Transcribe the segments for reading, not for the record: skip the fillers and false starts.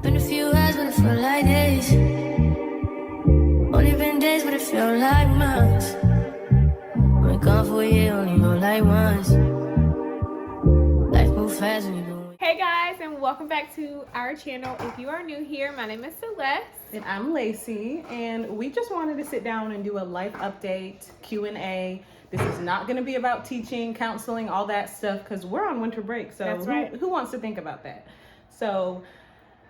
Been a few hours, but it felt like days. Only been days, but it felt like months. Been gone for a year, only know like once. Life moves fast when you do. Hey guys, and welcome back to our channel. If you are new here, my name is Celeste. And I'm Lacey, and we just wanted to sit down and do a life update, Q&A. This is not going to be about teaching, counseling, all that stuff, because we're on winter break, so That's right. who wants to think about that? So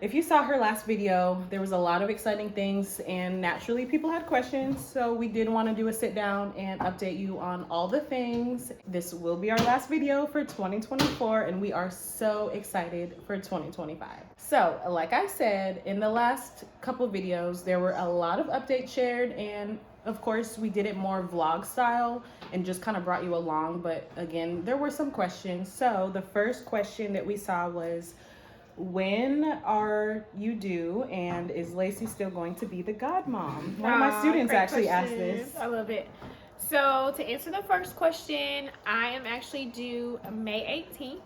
if you saw her last video, there was a lot of exciting things, and naturally people had questions, so we did want to do a sit down and update you on all the things. This will be our last video for 2024, and we are so excited for 2025. So like I said, in the last couple videos, there were a lot of updates shared, and of course we did it more vlog style and just kind of brought you along, but again, there were some questions. So the first question that we saw was, when are you due, and is Lacey still going to be the godmom? One of my students actually asked this. I love it. So to answer the first question, I am actually due May 18th.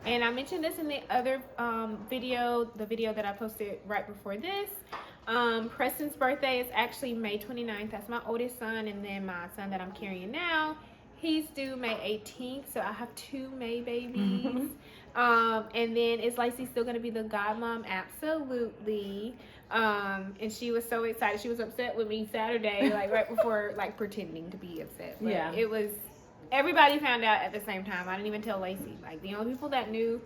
And I mentioned this in the other video, the video that I posted right before this. Preston's birthday is actually May 29th. That's my oldest son. And then my son that I'm carrying now, he's due May 18th. So I have 2 May babies. And then is Lacey still going to be the godmom? Absolutely. And she was so excited. She was upset with me Saturday, like right before, like pretending to be upset. But Yeah. it was, everybody found out at the same time. I didn't even tell Lacey. Like the only people that knew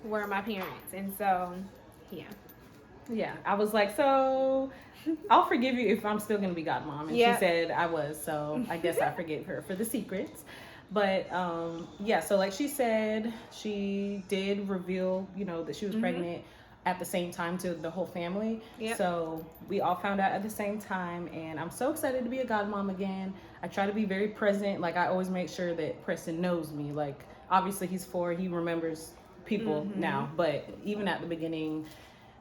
were my parents. And so, yeah. Yeah, I was like, so I'll forgive you if I'm still going to be godmom. And Yeah. she said I was, so I guess I forgave her for the secrets. But yeah, so like she said, she did reveal, you know, that she was pregnant at the same time to the whole family. Yep. So we all found out at the same time, and I'm so excited to be a godmom again. I try to be very present. Like I always make sure that Preston knows me. Like obviously he's 4, he remembers people now, but even at the beginning,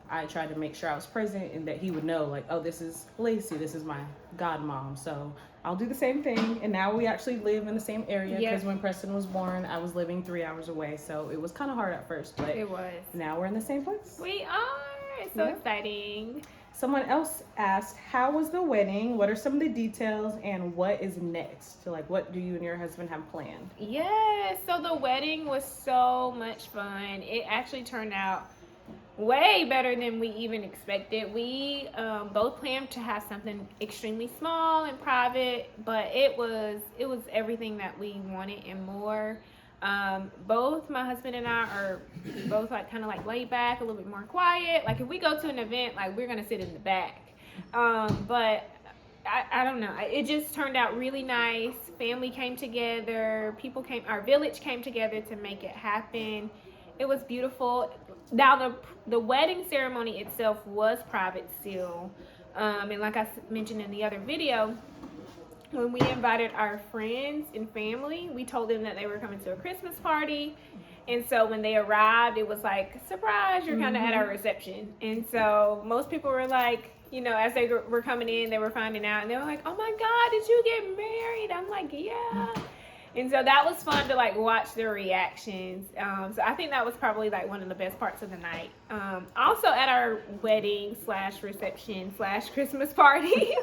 I tried to make sure I was present and that he would know, like, oh, this is Lacey, this is my godmom. So I'll do the same thing. And now we actually live in the same area, because when Preston was born, I was living 3 hours away. So it was kind of hard at first, but It was. now we're in the same place. We are. It's so exciting. Someone else asked, how was the wedding? What are some of the details, and what is next? So like, what do you and your husband have planned? Yes. So the wedding was so much fun. It actually turned out way better than we even expected. We both planned to have something extremely small and private, but it was everything that we wanted and more. Both my husband and I are both like kind of like laid back, a little bit more quiet. Like if we go to an event, like we're gonna sit in the back. But I don't know. It just turned out really nice. Family came together. People came. Our village came together to make it happen. It was beautiful. Now the wedding ceremony itself was private still, and like I mentioned in the other video, when we invited our friends and family, we told them that they were coming to a Christmas party, and so when they arrived, it was like, surprise, you're kind of at our reception. And so most people were like, you know, as they were coming in, they were finding out, and they were like, oh my God, did you get married? I'm like, yeah. And so that was fun to like watch their reactions. So I think that was probably like one of the best parts of the night. Also at our wedding / reception / Christmas party,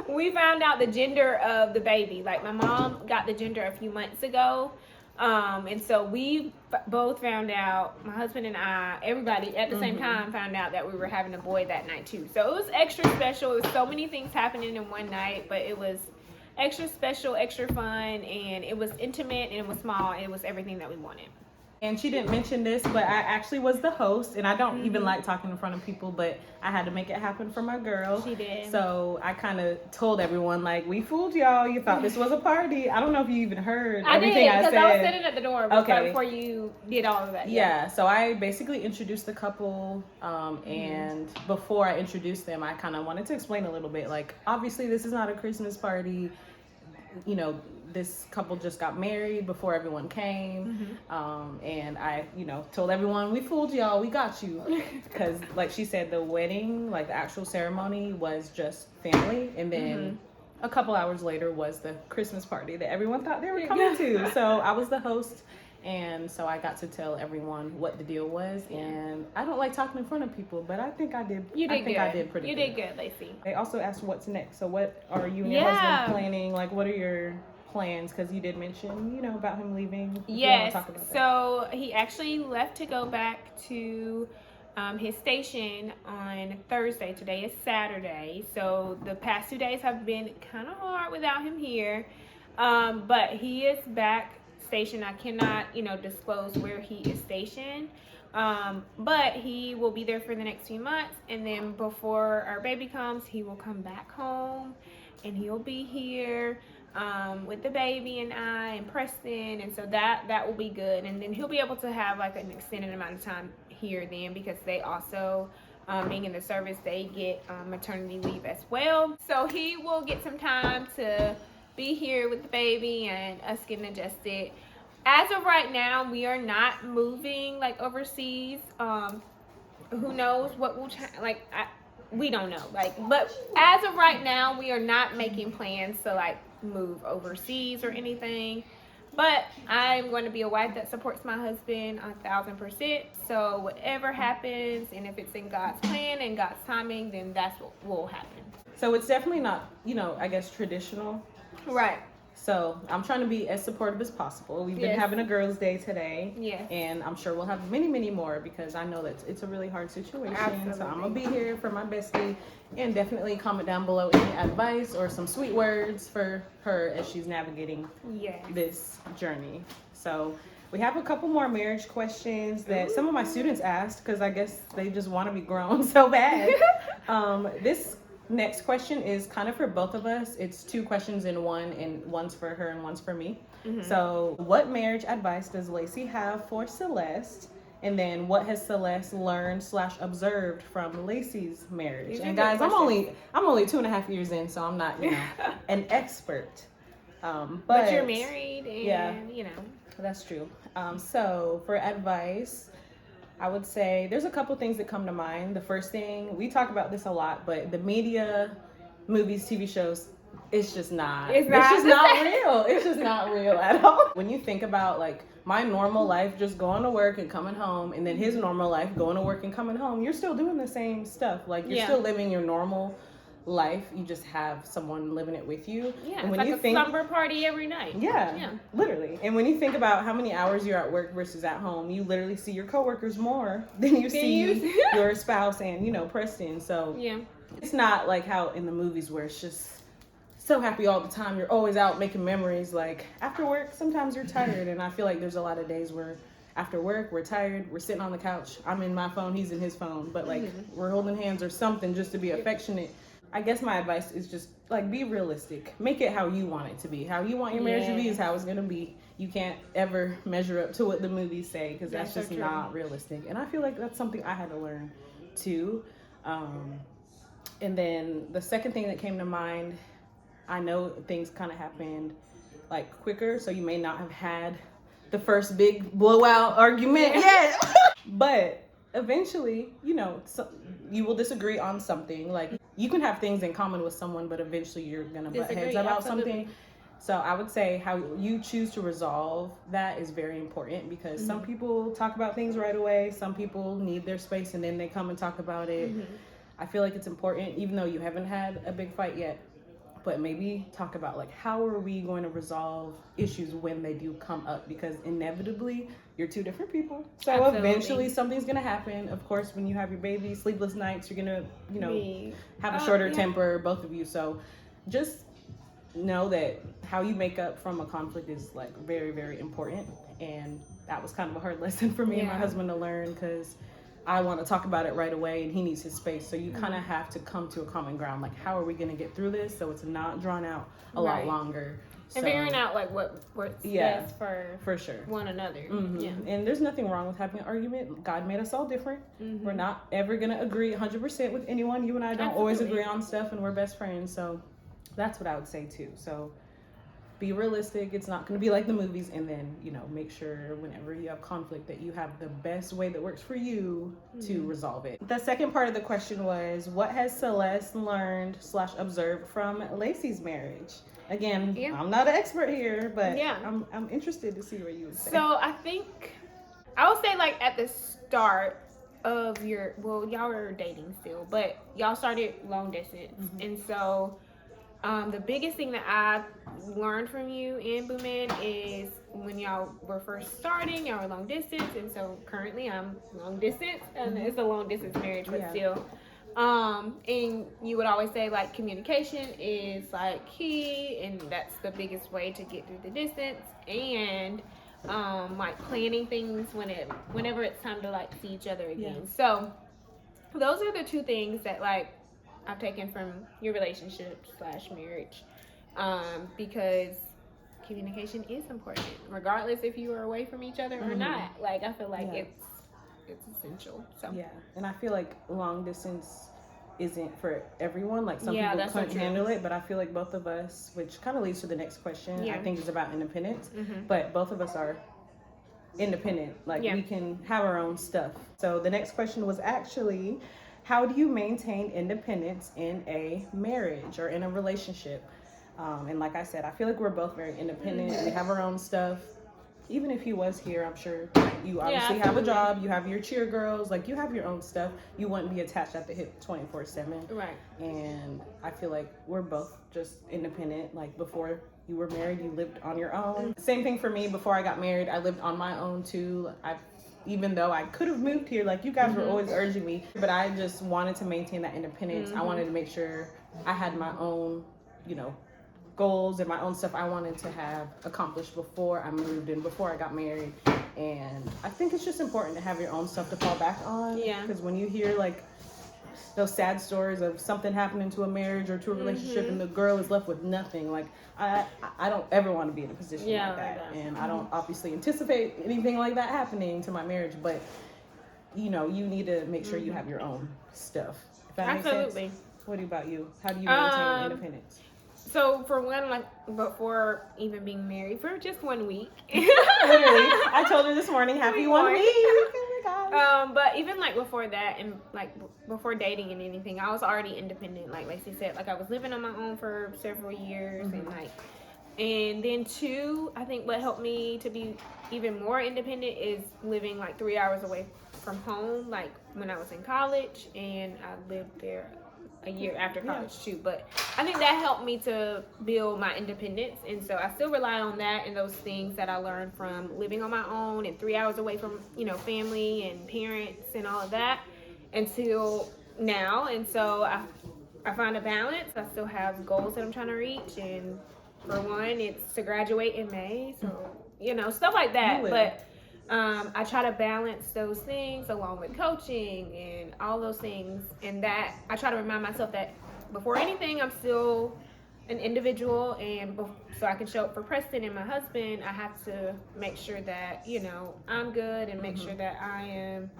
we found out the gender of the baby. Like my mom got the gender a few months ago. And so we both found out, my husband and I, everybody at the same time found out that we were having a boy that night too. So it was extra special. It was so many things happening in one night, but it was extra special, extra fun, and it was intimate, and it was small, and it was everything that we wanted. And she didn't mention this, but I actually was the host, and I don't even like talking in front of people, but I had to make it happen for my girl. She did. So I kind of told everyone, like, we fooled y'all. You thought this was a party. I don't know if you even heard everything I said. because I was sitting at the door before you did all of that. Yeah, so I basically introduced the couple, and before I introduced them, I kind of wanted to explain a little bit, like, obviously this is not a Christmas party. You know, this couple just got married before everyone came, and I, you know, told everyone, we fooled y'all, we got you, because like she said, the wedding, like the actual ceremony was just family, and then a couple hours later was the Christmas party that everyone thought they were coming to. So I was the host, And so I got to tell everyone what the deal was. And I don't like talking in front of people, but I think I did. I did pretty good. You did good, Lacey. They also asked what's next. So what are you and your husband planning? Like, what are your plans? Because you did mention, you know, about him leaving. Yes. So he actually left to go back to his station on Thursday. Today is Saturday. So the past 2 days have been kind of hard without him here. But he is back stationed. I cannot, you know, disclose where he is stationed. But he will be there for the next few months. And then before our baby comes, he will come back home and he'll be here with the baby and I and Preston. And so that will be good. And then he'll be able to have like an extended amount of time here then, because they also being in the service, they get maternity leave as well. So he will get some time to be here with the baby and us getting adjusted. As of right now, we are not moving like overseas. Who knows what will change? Like we don't know. Like, but as of right now, we are not making plans to like move overseas or anything. But I'm going to be a wife that supports my husband 1,000%. So whatever happens, and if it's in God's plan and God's timing, then that's what will happen. So it's definitely not, you know, I guess traditional. Right. So I'm trying to be as supportive as possible. We've been having a girls' day today. Yes. And I'm sure we'll have many, many more, because I know that it's a really hard situation. Absolutely. So I'm going to be here for my bestie, and definitely comment down below any advice or some sweet words for her as she's navigating this journey. So we have a couple more marriage questions that some of my students asked, because I guess they just want to be grown so bad. This next question is kind of for both of us. It's 2 questions in one, and one's for her and one's for me. So what marriage advice does Lacey have for Celeste? And then what has Celeste learned / observed from Lacey's marriage? And guys, I'm only 2.5 years in, so I'm not, you know, an expert. But you're married, and you know. That's true. So for advice, I would say there's a couple things that come to mind. The first thing, we talk about this a lot, but the media, movies, TV shows, it's just not real. It's just not real at all. When you think about like my normal life, just going to work and coming home, and then his normal life, going to work and coming home, you're still doing the same stuff. Like you're still living your normal life. You just have someone living it with you. Yeah, and when it's you like think, a slumber party every night. Yeah, literally. And when you think about how many hours you're at work versus at home, you literally see your coworkers more than you see your spouse and, you know, Preston. So it's not like how in the movies where it's just so happy all the time. You're always out making memories. Like after work, sometimes you're tired. And I feel like there's a lot of days where after work, we're tired, we're sitting on the couch. I'm in my phone, he's in his phone. But like we're holding hands or something just to be affectionate. I guess my advice is just like be realistic. Make it how you want it to be. How you want your marriage to be is how it's gonna be. You can't ever measure up to what the movies say, because that's just not realistic. And I feel like that's something I had to learn too. And then the second thing that came to mind, I know things kind of happened like quicker, so you may not have had the first big blowout argument yet. But eventually, you know, you will disagree on something. Like you can have things in common with someone, but eventually you're gonna butt heads about something. So I would say how you choose to resolve that is very important, because some people talk about things right away. Some people need their space and then they come and talk about it. I feel like it's important, even though you haven't had a big fight yet, but maybe talk about like how are we going to resolve issues when they do come up, because inevitably you're 2 different people. So eventually something's gonna happen. Of course, when you have your baby, sleepless nights, you're gonna, you know, have a shorter temper, both of you. So just know that how you make up from a conflict is like very, very important. And that was kind of a hard lesson for me and my husband to learn, because I want to talk about it right away and he needs his space. So you kind of have to come to a common ground. Like, how are we going to get through this so it's not drawn out a lot longer? And figuring out like what's best for sure one another. And there's nothing wrong with having an argument. God made us all different. We're not ever going to agree 100% with anyone. You and I don't always agree on stuff, and we're best friends. So that's what I would say too. So be realistic. It's not going to be like the movies. And then, you know, make sure whenever you have conflict that you have the best way that works for you to resolve it. The second part of the question was, what has Celeste learned / observed from Lacey's marriage? Again, Yeah. I'm not an expert here, but Yeah. I'm interested to see what you would say. So I think I would say like at the start of your y'all were dating still, but y'all started long distance, and so the biggest thing that I learned from you and Boo Man is when y'all were first starting, y'all were long distance, and so currently I'm long distance, and it's a long distance marriage, but still. And you would always say like communication is like key, and that's the biggest way to get through the distance, and like planning things whenever it's time to like see each other again. So those are the two things that like I've taken from your relationship / marriage, because communication is important, regardless if you are away from each other or not. Like I feel like it's essential. So yeah, and I feel like long distance isn't for everyone. Like some Yeah, people that's so couldn't true. handle it, but I feel like both of us, which kind of leads to the next question, Yeah. I think is about independence. Mhm. But both of us are independent. Like Yeah. we can have our own stuff. So the next question was actually, how do you maintain independence in a marriage or in a relationship? And like I said, I feel like we're both very independent. We have our own stuff. Even if he was here, I'm sure you obviously have a absolutely. job, you have your cheer girls, like you have your own stuff. You wouldn't be attached at the hip 24/7. Right. And I feel like we're both just independent. Like before you were married, you lived on your own. Same thing for me. Before I got married, I lived on my own too. Even though I could have moved here, like you guys were always urging me, but I just wanted to maintain that independence. I wanted to make sure I had my own, goals and my own stuff I wanted to have accomplished before I moved and before I got married. And I think it's just important to have your own stuff to fall back on. Yeah. Because when you hear like those sad stories of something happening to a marriage or to a relationship and the girl is left with nothing, like I don't ever want to be in a position like that. And I don't obviously anticipate anything like that happening to my marriage, but you need to make sure you have your own stuff. If that makes Absolutely. sense. What about you? How do you maintain independence? So for one, like before even being married, for just 1 week. Literally, I told her this morning, happy 1 week. Oh my gosh. But even like before that, and like before dating and anything, I was already independent. Like Lacey said, like I was living on my own for several years, and then two, I think what helped me to be even more independent is living like 3 hours away from home. Like when I was in college, and I lived there a year after college too, but I think that helped me to build my independence, and so I still rely on that and those things that I learned from living on my own and 3 hours away from family and parents and all of that until now. And so I find a balance. I still have goals that I'm trying to reach, and for one, it's to graduate in May, so stuff like that. But I try to balance those things along with coaching and all those things, and that I try to remind myself that before anything, I'm still an individual, and so I can show up for Preston and my husband, I have to make sure that I'm good and make sure that I am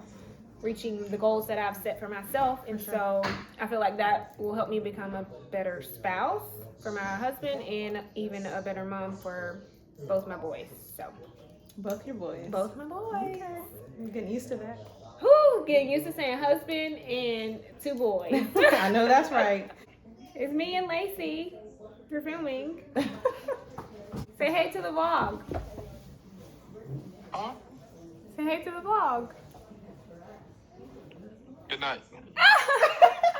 reaching the goals that I've set for myself. And so I feel like that will help me become a better spouse for my husband and even a better mom for both my boys. So Both your boys. both my boys. Okay. I'm getting used to that. Whew, getting used to saying husband and 2 boys. I know that's right. It's me and Lacey. We're filming. Say hey to the vlog. Huh? Say hey to the vlog. Good night.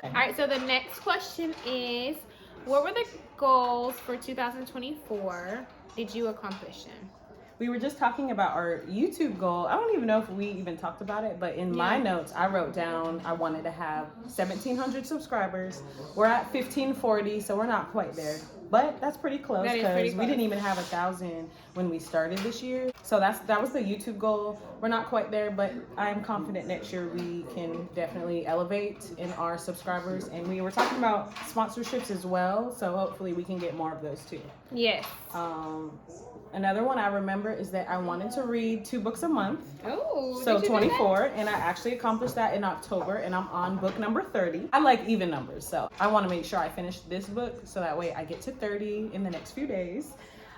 All right, so the next question is, what were the goals for 2024? Did you accomplish them? We were just talking about our YouTube goal. I don't even know if we even talked about it, but in my notes, I wrote down I wanted to have 1,700 subscribers. We're at 1,540, so we're not quite there. But that's pretty close That is pretty because we close. didn't even have 1,000 when we started this year. So that was the YouTube goal. We're not quite there, but I'm confident next year we can definitely elevate in our subscribers. And we were talking about sponsorships as well, so hopefully we can get more of those too. Yes. Another one I remember is that I wanted to read 2 books a month. Oh, So did you do that? 24, and I actually accomplished that in October, and I'm on book number 30. I like even numbers, so I want to make sure I finish this book so that way I get to 30 in the next few days.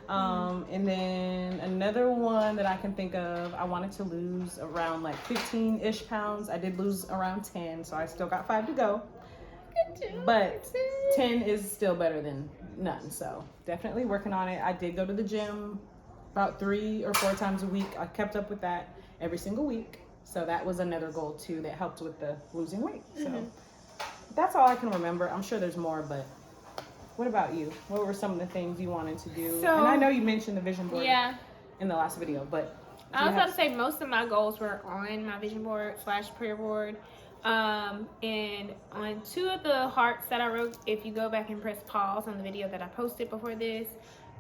And then another one that I can think of, I wanted to lose around like 15-ish pounds. I did lose around 10, so I still got 5 to go. Good job. But 10 is still better than none. So definitely working on it. I did go to the gym about 3 or 4 times a week. I kept up with that every single week. So that was another goal too that helped with the losing weight. So that's all I can remember. I'm sure there's more, but what about you? What were some of the things you wanted to do? So, and I know you mentioned the vision board Yeah. in the last video, but I was about to say most of my goals were on my vision board / prayer board. And on 2 of the hearts that I wrote, if you go back and press pause on the video that I posted before this,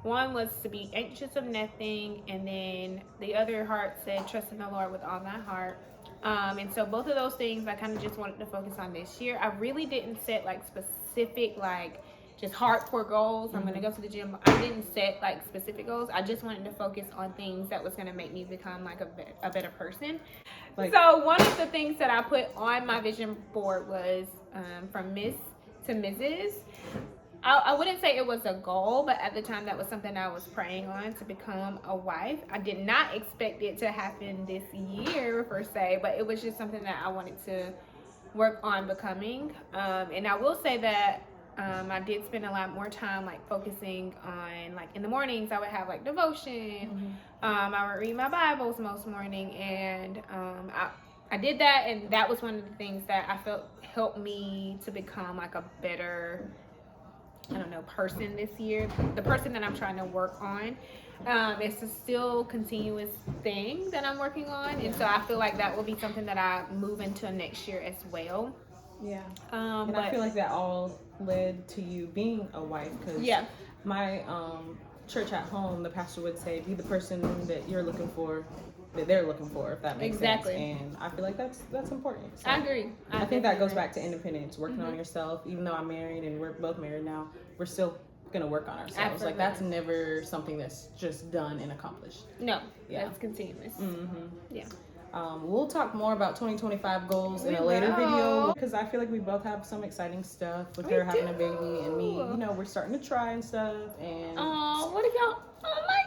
one was to be anxious of nothing, and then the other heart said trust in the Lord with all thy heart. And so both of those things I kind of just wanted to focus on this year. I really didn't set like specific like just hardcore goals. I'm gonna go to the gym. I didn't set like specific goals. I just wanted to focus on things that was gonna make me become like a better person. Like, so one of the things that I put on my vision board was from Miss to Mrs. I wouldn't say it was a goal, but at the time that was something I was praying on, to become a wife. I did not expect it to happen this year per se, but it was just something that I wanted to work on becoming. And I will say that I did spend a lot more time like focusing on, like in the mornings I would have like devotion. I would read my Bibles most morning, and I did that, and that was one of the things that I felt helped me to become like a better, I don't know, person this year. The person that I'm trying to work on. It's a still continuous thing that I'm working on, and so I feel like that will be something that I move into next year as well. Yeah. And I feel like that all led to you being a wife, because my church at home, the pastor would say, be the person that you're looking for, that they're looking for, if that makes sense. And I feel like that's important. So I agree. I think that goes back to independence, working on yourself. Even though I'm married and we're both married now, we're still gonna work on ourselves. Absolutely. Like, that's never something that's just done and accomplished. No, that's continuous. Yeah. We'll talk more about 2025 goals in a later video, because I feel like we both have some exciting stuff with her having a baby, and me, you know, we're starting to try and stuff. And what if y'all? Oh my.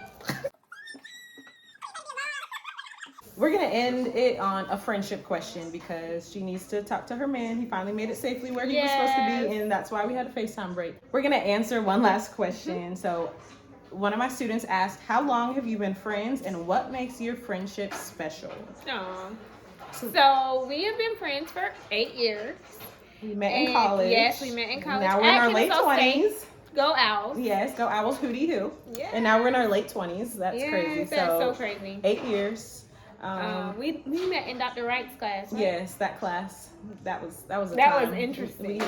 We're gonna end it on a friendship question, because she needs to talk to her man. He finally made it safely where he was supposed to be, and that's why we had a FaceTime break. We're gonna answer one last question. So one of my students asked, how long have you been friends, and what makes your friendship special? So we have been friends for 8 years. We met in college. Yes, we met in college. Now we're in our late 20s. Go Owls. Yes, go Owls, hootie hoo. Yeah. And now we're in our late 20s. That's crazy. That's so crazy. 8 years. We met in Dr. Wright's class, right? Yes, that class. That was interesting.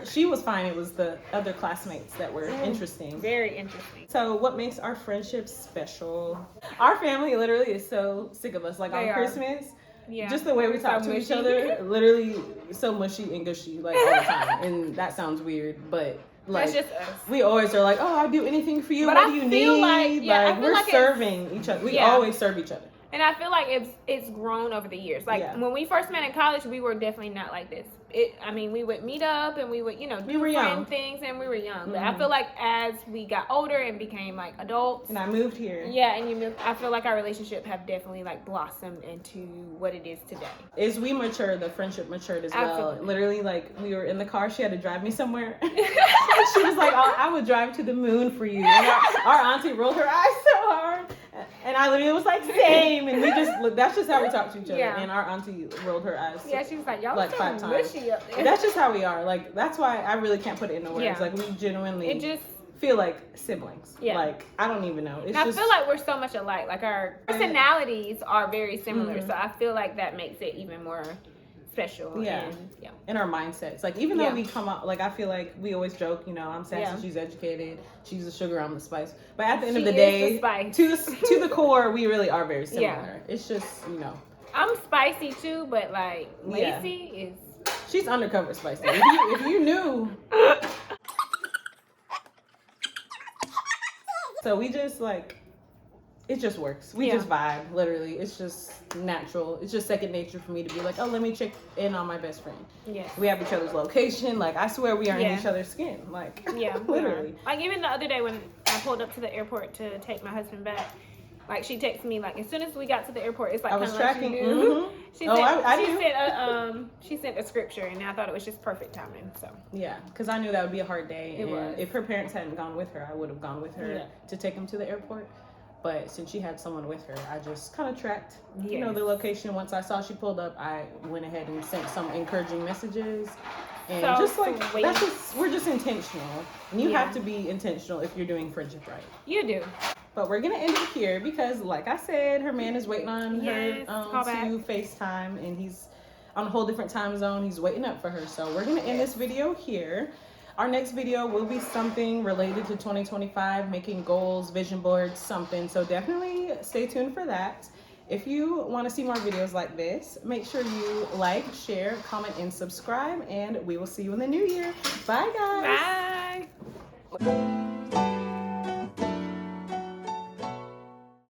She was fine. It was the other classmates that were interesting. Very interesting. So what makes our friendship special? Our family literally is so sick of us. Like on Christmas, just the way we talk to each other, literally so mushy and gushy like all the time. And that sounds weird, but like, that's just us. We always are like, oh, I'll do anything for you. But what do you need? Like we're serving each other. We always serve each other. And I feel like it's grown over the years. Like when we first met in college, we were definitely not like this. We would meet up and we would, do friend things, and we were young. But I feel like as we got older and became like adults, and I moved here. Yeah, and you moved. I feel like our relationship have definitely like blossomed into what it is today. As we mature, the friendship matured as well. Literally, like we were in the car, she had to drive me somewhere. She was like, I would drive to the moon for you. And our auntie rolled her eyes so hard. And I literally was like, same. And that's just how we talk to each other. Yeah. And our auntie rolled her eyes. Yeah, she was like, y'all like so 5 times. Up there. That's just how we are. Like, that's why I really can't put it into words. Yeah. Like, we genuinely feel like siblings. Yeah. Like, I don't even know. I feel like we're so much alike. Like, our personalities are very similar. So I feel like that makes it even more special. Yeah. And our mindsets. Like, even though we come up, like, I feel like we always joke, I'm sassy, she's educated, she's the sugar, I'm the spice. But at the end of the day, to the core, we really are very similar. Yeah. It's just, I'm spicy too, but like, Lacey is... She's undercover spicy. If you knew. So we just like... It just works. We just vibe, literally. It's just natural. It's just second nature for me to be like, oh, let me check in on my best friend. Yeah. We have each other's location. Like, I swear we are in each other's skin. Like, literally. Like, even the other day when I pulled up to the airport to take my husband back, Like she texted me like as soon as we got to the airport. It's like I was kind of tracking. like she knew. She Oh, sent, I she knew. sent she sent a scripture, and I thought it was just perfect timing. So Yeah, because I knew that would be a hard day. It and was. if her parents hadn't gone with her, I would have gone with her to take them to the airport. But since she had someone with her, I just kind of tracked, you know, the location. Once I saw she pulled up, I went ahead and sent some encouraging messages. And So just like, sweet. that's just, we're just intentional. And you have to be intentional if you're doing friendship right. You do. But we're going to end it here because, like I said, her man is waiting on her to FaceTime. And he's on a whole different time zone. He's waiting up for her. So we're going to end this video here. Our next video will be something related to 2025, making goals, vision boards, something. So definitely stay tuned for that. If you want to see more videos like this, make sure you like, share, comment, and subscribe. And we will see you in the new year. Bye, guys. Bye.